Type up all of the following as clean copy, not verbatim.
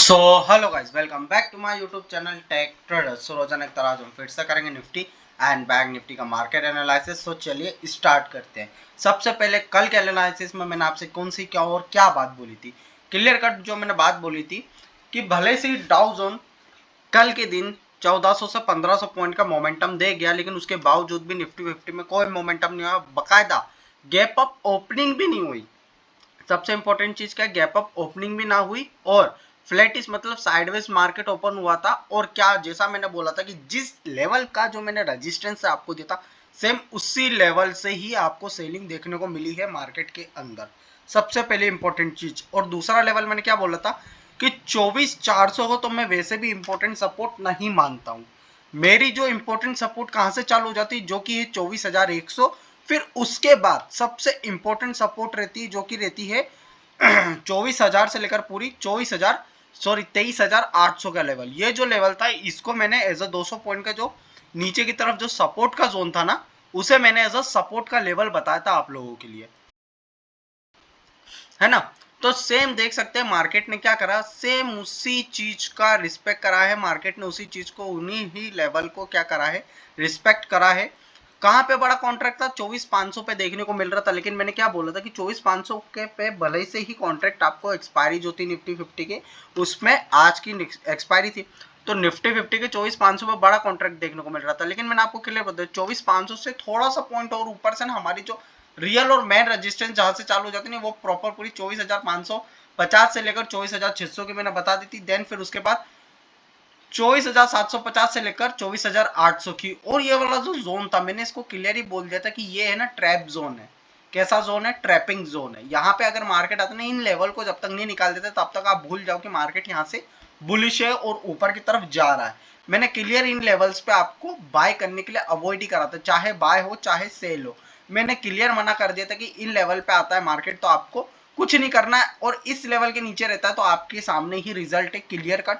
So hello guys, welcome back to my YouTube channel tech traders. So रोजाना एक तरह हम फिर से करेंगे निफ्टी एंड बैंक निफ्टी का मार्केट एनालिसिस। तो चलिए स्टार्ट करते हैं। सबसे पहले कल के एनालिसिस में मैंने आपसे कौन सी क्या और क्या बात बोली थी, क्लियर कट जो मैंने बात बोली थी कि भले से डाउ जोन कल के दिन 1400 से 1500 पॉइंट का मोमेंटम दे गया, लेकिन उसके बावजूद भी निफ्टी फिफ्टी में कोई मोमेंटम नहीं हुआ, बकायदा गैप अप ओपनिंग भी नहीं हुई। सबसे इंपॉर्टेंट चीज क्या, गैप अप ओपनिंग भी ना हुई और फ्लैटिश मतलब साइडवेज मार्केट ओपन हुआ था। और क्या, जैसा मैंने बोला था कि जिस लेवल का जो मैंने रेजिस्टेंस आपको दिया था, सेम उसी लेवल से ही आपको सेलिंग देखने को मिली है मार्केट के अंदर। सबसे पहले इंपॉर्टेंट चीज। और दूसरा लेवल मैंने क्या बोला था कि 24,400 को तो मैं वैसे भी इंपॉर्टेंट सपोर्ट नहीं मानता हूं। मेरी जो इंपॉर्टेंट सपोर्ट कहां से चालू हो जाती है, जो कि है 24,100। फिर उसके बाद सबसे इंपॉर्टेंट सपोर्ट रहती है जो कि रहती है 24,000 से लेकर पूरी 23,800 का लेवल। ये जो लेवल था इसको मैंने एज अ 200 पॉइंट का जो नीचे की तरफ जो सपोर्ट का जोन था ना, उसे मैंने एज अ सपोर्ट का लेवल बताया था आप लोगों के लिए, है ना। तो सेम देख सकते हैं मार्केट ने क्या करा, सेम उसी चीज का रिस्पेक्ट करा है मार्केट ने, उसी चीज को उन्हीं ही लेवल को क्या करा है, रिस्पेक्ट करा है। कहां पे बड़ा कॉन्ट्रैक्ट था, 24,500 पे देखने को मिल रहा था, लेकिन मैंने क्या बोला था कि 24,500 के पे भले से ही कॉन्ट्रैक्ट आपको एक्सपायरी जो थी निफ्टी फिफ्टी के, उसमें आज की एक्सपायरी थी, तो निफ्टी फिफ्टी के 24,500 पे बड़ा कॉन्ट्रैक्ट देखने को मिल रहा था। लेकिन मैंने आपको क्लियर बताया 24,500 से थोड़ा सा पॉइंट और ऊपर से ना हमारी जो रियल और मेन रेजिस्टेंस जहां से चालू हो जाती है वो प्रॉपर पूरी 24,550 से लेकर 24,600 की मैंने बता दी थी। देन फिर उसके बाद 24,750 से लेकर 24,800 की। और ये वाला जो जोन था मैंने इसको क्लियर ही बोल दिया था कि ये है ना ट्रैप जोन है। कैसा जोन है, ट्रैपिंग जोन है। यहाँ पे अगर मार्केट आता ना, इन लेवल को जब तक नहीं निकाल देते तब तक आप भूल जाओ कि मार्केट यहाँ से बुलिश है और ऊपर की तरफ जा रहा है। मैंने क्लियर इन लेवल्स पे आपको बाय करने के लिए अवॉइड ही करा था, चाहे बाय हो चाहे सेल हो। मैंने क्लियर मना कर दिया था कि इन लेवल पे आता है मार्केट तो आपको कुछ नहीं करना है, और इस लेवल के नीचे रहता है तो आपके सामने ही रिजल्ट है क्लियर कट।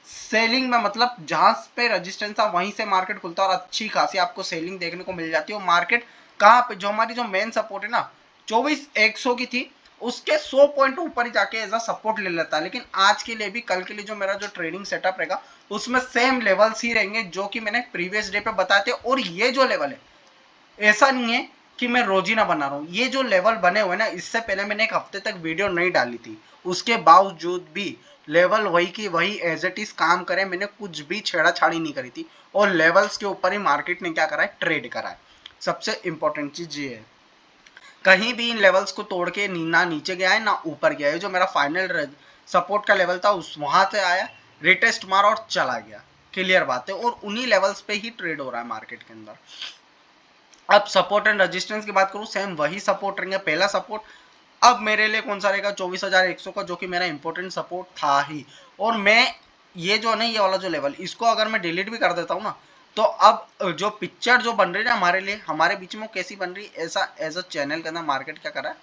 सेलिंग में मतलब जहां पे रेजिस्टेंस था वहीं से मार्केट खुलता है और अच्छी खासी आपको सेलिंग देखने को मिल जाती है। और मार्केट कहां पे, जो हमारी जो मेन सपोर्ट है ना 24,100 की थी, उसके 100 पॉइंट ऊपर ही जाके एज अ सपोर्ट ले लेता है। लेकिन आज के लिए भी, कल के लिए जो मेरा जो ट्रेडिंग सेटअप रहेगा उसमें सेम लेवल्स ही रहेंगे जो कि मैंने प्रीवियस डे पे बताए थे। और ये जो लेवल है, ऐसा नहीं है कि मैं रोज ही ना बना रहा हूँ, ये जो लेवल बने हुए ना, इससे पहले मैंने एक हफ्ते तक वीडियो नहीं डाली थी, उसके बावजूद भी लेवल वही की वही एज इट इज काम करे, मैंने कुछ भी छेड़ाछाड़ी नहीं करी थी। और लेवल्स के ऊपर ही मार्केट ने क्या करा है, ट्रेड करा है। सबसे इंपॉर्टेंट चीज ये है, कहीं भी इन लेवल्स को तोड़ के ना नीचे गया है ना ऊपर गया है। जो मेरा फाइनल सपोर्ट का लेवल था उस वहां से आया, रिटेस्ट मारा और चला गया। क्लियर बात है, और उन्हीं लेवल्स पे ही ट्रेड हो रहा है मार्केट के अंदर। अब सपोर्ट एंड रेजिस्टेंस की बात करूं, सेम वही सपोर्ट रहेंगे। पहला सपोर्ट अब मेरे लिए कौन सा रहेगा, 24,100 का, जो कि मेरा इंपॉर्टेंट सपोर्ट था ही। और मैं ये जो नहीं, ये वाला जो लेवल, इसको अगर मैं डिलीट भी कर देता हूँ ना, तो अब जो पिक्चर जो बन रही है ना हमारे लिए, हमारे बीच में कैसी बन रही है, ऐसा एज अ चैनल के अंदर मार्केट क्या कर रहा है,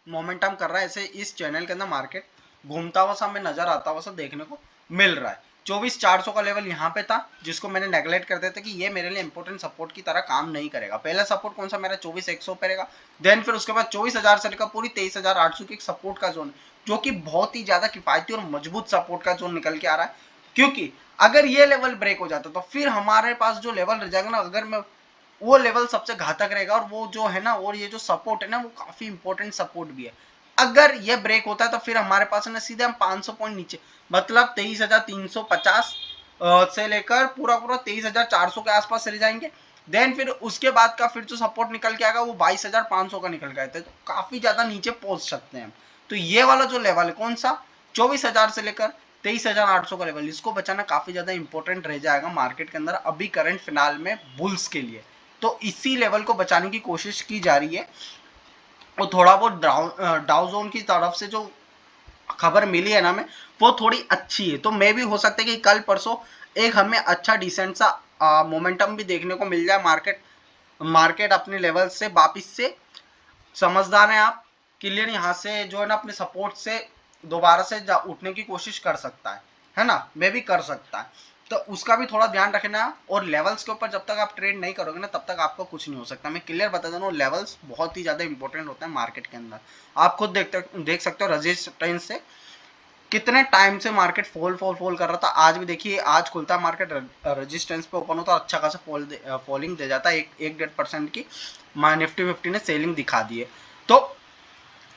मोमेंटम कर रहा है। ऐसे इस चैनल के अंदर मार्केट घूमता हुआ सा हमें नजर आता हुआ सा देखने को मिल रहा है। 24,400 का लेवल यहाँ पे था, जिसको मैंने नेगलेक्ट कर दिया था कि ये मेरे लिए इंपॉर्टेंट सपोर्ट की तरह काम नहीं करेगा। पहला सपोर्ट कौन सा मेरा 24,100 पे रहेगा। देन फिर उसके बाद 24,000 से लेकर पूरी 23,800 की एक सपोर्ट का जोन, जो कि बहुत ही ज्यादा किफायती और मजबूत सपोर्ट का जोन निकल के आ रहा है। क्योंकि अगर ये लेवल ब्रेक हो जाता तो फिर हमारे पास जो लेवल रह जाएगा ना, अगर मैं वो लेवल सबसे घातक रहेगा। और वो जो है ना, और ये जो सपोर्ट है ना, वो काफी इंपॉर्टेंट सपोर्ट भी है। अगर ये ब्रेक होता है तो फिर हमारे पास है ना सीधे हम 500 पॉइंट नीचे, मतलब 23,350 से लेकर पूरा पूरा 23,400 के आसपास चले जाएंगे। देन फिर उसके बाद का फिर जो सपोर्ट निकल के आएगा वो 22,500 का निकल के आते हैं, तो काफी ज्यादा नीचे पहुंच सकते हैं। तो ये वाला जो लेवल है कौन सा, 24,000 से लेकर 23,800 का लेवल, इसको बचाना काफी ज्यादा इंपॉर्टेंट रह जाएगा मार्केट के अंदर अभी करंट फिलहाल में बुल्स के लिए। तो इसी लेवल को बचाने की कोशिश की जा रही है। और थोड़ा बहुत डाउ जोन की तरफ से जो खबर मिली है ना हमें, वो थोड़ी अच्छी है। तो मे भी हो सकता है कि कल परसों एक हमें अच्छा डिसेंट सा मोमेंटम भी देखने को मिल जाए। मार्केट मार्केट अपने लेवल से वापिस से, समझदार हैं आप, क्लियर यहाँ से जो है ना अपने सपोर्ट से दोबारा से उठने की कोशिश कर सकता है ना, मे भी कर सकता है। तो उसका भी थोड़ा ध्यान रखना। और लेवल्स के ऊपर जब तक आप ट्रेड नहीं करोगे ना तब तक आपको कुछ नहीं हो सकता। मैं क्लियर बता दूं, लेवल्स बहुत ही ज्यादा इंपॉर्टेंट होते हैं मार्केट के अंदर। आप खुद देख सकते हो रेजिस्टेंस से कितने टाइम से मार्केट फॉल कर रहा था। आज भी देखिए, आज खुलता है मार्केट रेजिस्टेंस पे ओपन होता है, अच्छा खासा फॉलिंग दे जाता है, 1-1.5% की निफ्टी 50 ने सेलिंग दिखा दी है। तो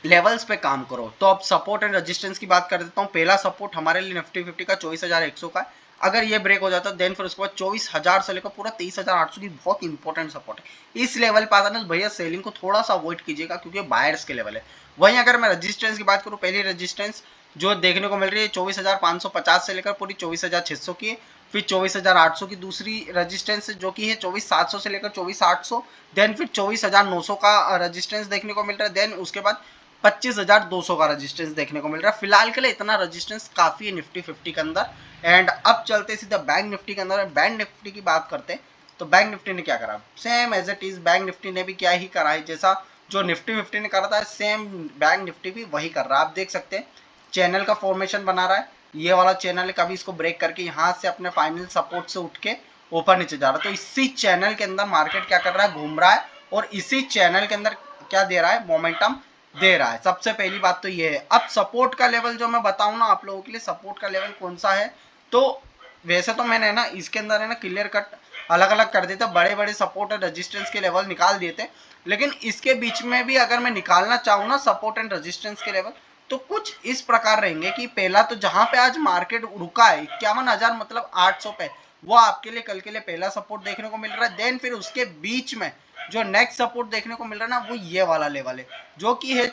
लेवल्स पे काम करो। तो अब सपोर्ट एंड रेजिस्टेंस की बात कर देता हूँ। पहला सपोर्ट हमारे लिए निफ्टी 50 का 24,100 का है। अगर ये ब्रेक हो जाता है देन फिर उसके बाद 24,000 से लेकर पूरा 23,800 की बहुत इंपॉर्टेंट सपोर्ट है। इस लेवल पे आता ना भैया, सेलिंग को थोड़ा सा अवॉइड कीजिएगा क्योंकि बायर्स के लेवल है। वहीं अगर मैं रेजिस्टेंस की बात करूँ, पहली रेजिस्टेंस जो देखने को मिल रही है 24,550 से लेकर पूरी 24,600 की है। फिर 24,800 की दूसरी रेजिस्टेंस जो की है 24,700 से लेकर 24,800। देन फिर 24,900 का रेजिस्टेंस देखने को मिल रहा है। देन उसके बाद 25,200 का रेजिस्टेंस देखने को मिल रहा है। फिलहाल के लिए इतना रेजिस्टेंस काफी है निफ्टी 50 के अंदर। एंड अब चलते सीधा बैंक निफ्टी के अंदर। बैंक निफ्टी की बात करते हैं तो बैंक निफ्टी ने क्या करा, same as it is Bank Nifty ने भी क्या ही करा है, जैसा जो निफ्टी 50 ने करा था सेम बैंक निफ्टी भी वही कर रहा है। आप देख सकते हैं चैनल का फॉर्मेशन बना रहा है, ये वाला चैनल है, कभी इसको ब्रेक करके यहाँ से अपने फाइनल सपोर्ट से उठ के ऊपर नीचे जा रहा है। तो इसी चैनल के अंदर मार्केट क्या कर रहा है, घूम रहा है और इसी चैनल के अंदर क्या दे रहा है, मोमेंटम दे रहा है। सबसे पहली बात तो ये है। अब सपोर्ट का लेवल जो मैं बताऊं ना आप लोगों के लिए, सपोर्ट का लेवल कौन सा है, तो वैसे तो मैंने ना इसके अंदर है ना क्लियर कट अलग अलग कर देता, बड़े बड़े सपोर्ट और रेजिस्टेंस के लेवल निकाल दिए थे। लेकिन इसके बीच में भी अगर मैं निकालना चाहूँ ना सपोर्ट एंड रेजिस्टेंस के लेवल, तो कुछ इस प्रकार रहेंगे कि पहला तो जहां पे आज मार्केट रुका है 51,000 मतलब 800 पे, वो आपके लिए कल के लिए पहला सपोर्ट देखने को मिल रहा है। देन फिर उसके बीच में जो नेक्स्ट सपोर्ट देखने को मिल रहा है ना, वो ये वाला लेवल है जो कि है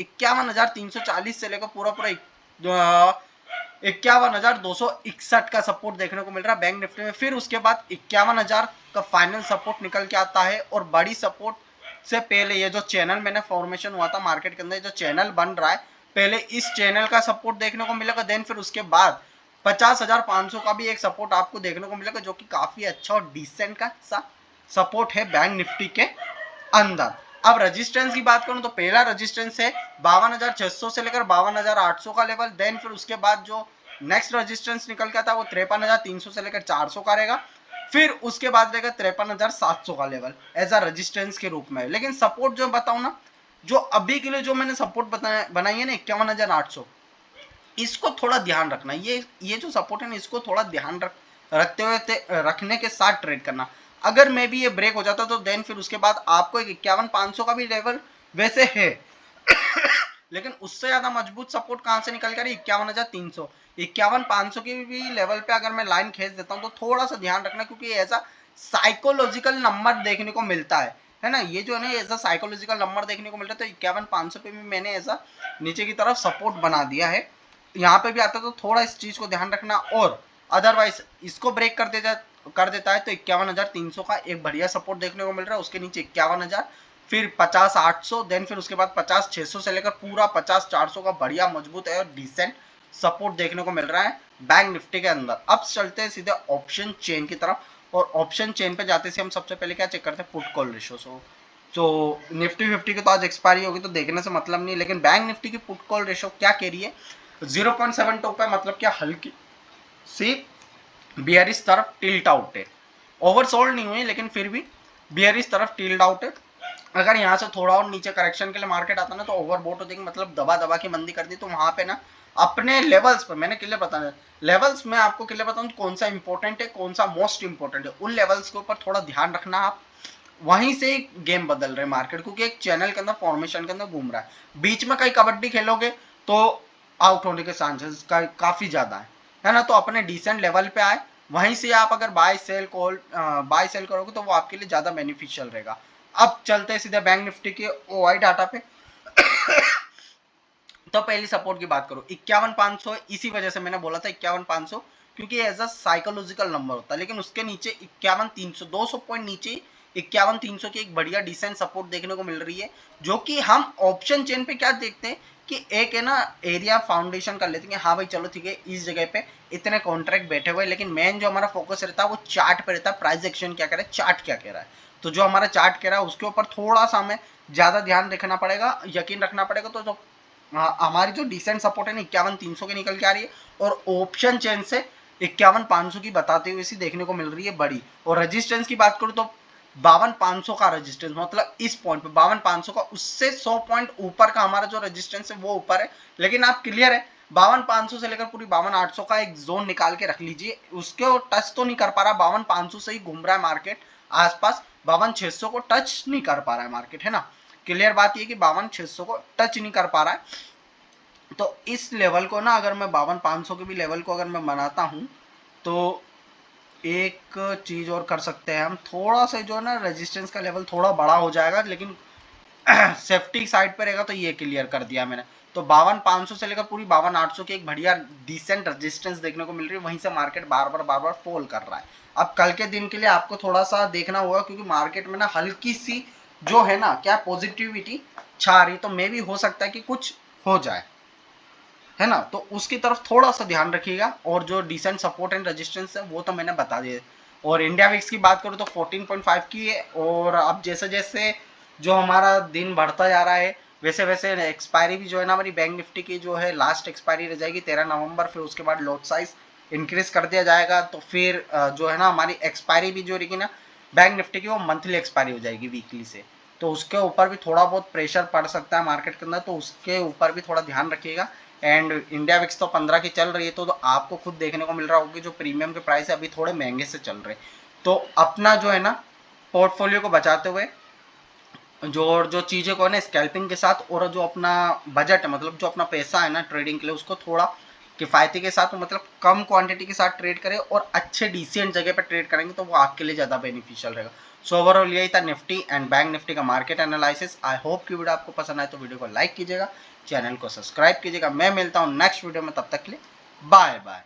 51,340 से लेकर पूरा पूरा 51,261 का सपोर्ट देखने को मिल रहा है बैंक निफ्टी में। फिर उसके बाद 51,000 का फाइनल सपोर्ट निकल के आता है। और बड़ी सपोर्ट से पहले ये जो चैनल मैंने फॉर्मेशन हुआ था मार्केट के अंदर, जो चैनल बन रहा है, पहले इस चैनल का सपोर्ट देखने को मिलेगा। देन फिर उसके बाद 50,500 का भी एक सपोर्ट आपको देखने को मिलेगा, जो कि काफी अच्छा और डिसेंट का सा सपोर्ट है बैंक निफ्टी के अंदर। अब रेजिस्टेंस की बात करूं तो पहला रेजिस्टेंस है 52,600 से लेकर 52,800 का लेवल। देन फिर उसके बाद जो नेक्स्ट रेजिस्टेंस निकल के आता है वो 53,300 से लेकर 400 का रहेगा। फिर उसके बाद रहेगा 53,700 का लेवल एज अ रेजिस्टेंस के रूप में। लेकिन सपोर्ट जो बताऊं ना, जो अभी के लिए जो मैंने सपोर्ट बनाई है ना 51,800, इसको थोड़ा ध्यान रखना। ये जो सपोर्ट है ना, इसको थोड़ा ध्यान रखते हुए रखने के साथ ट्रेड करना। अगर मे भी ये ब्रेक हो जाता तो देन फिर उसके बाद आपको एक 51,500 का भी लेवल वैसे है लेकिन उससे ज्यादा मजबूत सपोर्ट कहां से निकल कर 51,300, 51,500 की भी लेवल पे अगर मैं लाइन खींच देता हूं तो थोड़ा सा ध्यान रखना, क्योंकि ऐसा साइकोलॉजिकल नंबर देखने को मिलता है ना। ये जो है ना ऐसा साइकोलॉजिकल नंबर देखने को मिलता है। तो 51,500 पे भी मैंने ऐसा नीचे की तरफ सपोर्ट बना दिया है। यहाँ पे भी आता तो थोड़ा इस चीज को ध्यान रखना। और अदरवाइज इसको ब्रेक कर देता है तो 51,300 का एक बढ़िया सपोर्ट देखने को मिल रहा है। उसके नीचे 51,000, फिर 50,800, देन फिर उसके बाद 50,600 से लेकर पूरा 50,400 का बढ़िया मजबूत है और डिसेंट सपोर्ट देखने को मिल रहा है बैंक निफ्टी के अंदर। अब चलते हैं सीधे ऑप्शन चेन की तरफ। और ऑप्शन चेन पे जाते से हम सबसे पहले क्या चेक करते हैं, पुट कॉल रेशो। तो निफ्टी 50 की तो आज एक्सपायरी होगी तो देखने से मतलब नहीं, लेकिन बैंक निफ्टी की पुट कॉल रेशो क्या कह रही है, 0.72 पे, मतलब क्या हल्की सी बियरिश तरफ टिल्ट आउट है। ओवरसोल्ड नहीं हुई लेकिन फिर भी बियरिश तरफ टिल्ट आउट है। अगर यहाँ से थोड़ा और नीचे करेक्शन के लिए मार्केट आता ना तो ओवरबोट हो जाएगी, मतलब दबा दबा की मंदी कर दी। तो वहां पे ना अपने लेवल्स पर मैंने क्लियर बताना, लेवल्स में आपको क्लियर बताऊं कौन सा इंपॉर्टेंट है कौन सा मोस्ट इंपॉर्टेंट है, उन लेवल्स के ऊपर थोड़ा ध्यान रखना आप। वहीं से गेम बदल रहे मार्केट, क्योंकि एक चैनल के अंदर फॉर्मेशन के अंदर घूम रहा है। बीच में कहीं कबड्डी खेलोगे तो आउट होने के चांसेस काफी ज्यादा है ना। तो अपने डिसेंट लेवल पे आए, वहीं से आप अगर बाय सेल करोगे तो वो आपके लिए ज्यादा बेनिफिशियल रहेगा। अब चलते हैं सीधे बैंक निफ्टी के ओआई डाटा पे। तो पहली सपोर्ट की बात करो 51,500, इसी वजह से मैंने बोला था 51,500, क्योंकि एज अ साइकोलॉजिकल नंबर होता है। लेकिन उसके नीचे 51,300, 200 पॉइंट नीचे 51,300 की एक बढ़िया डिसेंट सपोर्ट देखने को मिल रही है। जो कि हम ऑप्शन चेन पे क्या देखते हैं कि एक है ना एरिया फाउंडेशन कर लेते हैं, हाँ भाई चलो ठीक है इस जगह पे इतने कॉन्ट्रैक्ट बैठे हुए। लेकिन मेन जो हमारा फोकस रहता है वो चार्ट पे रहता है, प्राइस एक्शन क्या कह रहा है, चार्ट क्या कह रहा है। तो जो हमारा चार्ट कह रहा है उसके ऊपर थोड़ा सा हमें ज्यादा ध्यान रखना पड़ेगा, यकीन रखना पड़ेगा। तो जो हमारी जो डिसेंट सपोर्ट है ना 51,300 की निकल के आ रही है, और ऑप्शन चेन से 51,500 की बताते हुए इसी देखने को मिल रही है बड़ी। और रेजिस्टेंस की बात करूं तो 52,500 का रेजिस्टेंस, मतलब इस पॉइंट पे 52,500 का, उससे 100 पॉइंट ऊपर का हमारा जो रेजिस्टेंस है वो ऊपर है। लेकिन आप क्लियर है 52,500 से लेकर पूरी 52,800 का एक जोन निकाल के रख लीजिए, उसके टच तो नहीं कर पा रहा, 52,500 से ही घूम रहा है मार्केट आसपास, 52,600 को टच नहीं कर पा रहा है मार्केट, है ना। क्लियर बात ये कि 52,600 को टच नहीं कर पा रहा है। तो इस लेवल को ना अगर मैं 52,500 के भी लेवल को अगर मैं बनाता हूं तो एक चीज और कर सकते हैं हम, थोड़ा सा जो है ना रेजिस्टेंस का लेवल थोड़ा बड़ा हो जाएगा, लेकिन सेफ्टी साइड पे रहेगा। तो ये क्लियर कर दिया मैंने। तो 52,500 से लेकर पूरी 52,800 की एक बढ़िया डिसेंट रेजिस्टेंस देखने को मिल रही है, वहीं से मार्केट बार बार फॉल कर रहा है। अब कल के दिन के लिए आपको थोड़ा सा देखना होगा, क्योंकि मार्केट में ना हल्की सी जो है ना क्या पॉजिटिविटी छा रही, तो मे भी हो सकता है कि कुछ हो जाए, है ना। तो उसकी तरफ थोड़ा सा ध्यान रखिएगा। और जो डिसेंट सपोर्ट एंड रेजिस्टेंस है वो तो मैंने बता दिया। और इंडिया विक्स की बात करूँ तो 14.5 की है। और अब जैसे जैसे जो हमारा दिन बढ़ता जा रहा है वैसे वैसे एक्सपायरी भी जो है ना हमारी बैंक निफ्टी की जो है लास्ट एक्सपायरी रह जाएगी 13 नवंबर। फिर उसके बाद लॉट साइज इंक्रीज कर दिया जाएगा। तो फिर जो है ना हमारी एक्सपायरी भी जो रहेगी ना बैंक निफ्टी की वो मंथली एक्सपायरी हो जाएगी वीकली से। तो उसके ऊपर भी थोड़ा बहुत प्रेशर पड़ सकता है मार्केट के अंदर, तो उसके ऊपर भी थोड़ा ध्यान रखिएगा। एंड इंडिया विक्स तो 15 की चल रही है, तो आपको खुद देखने को मिल रहा होगा कि जो प्रीमियम के प्राइस है अभी थोड़े महंगे से चल रहे हैं। तो अपना जो है ना पोर्टफोलियो को बचाते हुए जो चीजें को है ना स्कैल्पिंग के साथ, और जो अपना बजट है मतलब जो अपना पैसा है ना ट्रेडिंग के लिए उसको थोड़ा किफायती के साथ, मतलब कम क्वांटिटी के साथ ट्रेड करें और अच्छे डिसेंट जगह पर ट्रेड करेंगे तो वो आपके लिए ज्यादा बेनिफिशियल रहेगा। सो ओवरऑल यही था निफ्टी एंड बैंक निफ्टी का मार्केट एनालिसिस। आई होप कि वीडियो आपको पसंद आए तो वीडियो को लाइक कीजिएगा, चैनल को सब्सक्राइब कीजिएगा। मैं मिलता हूँ नेक्स्ट वीडियो में, तब तक के लिए बाय बाय।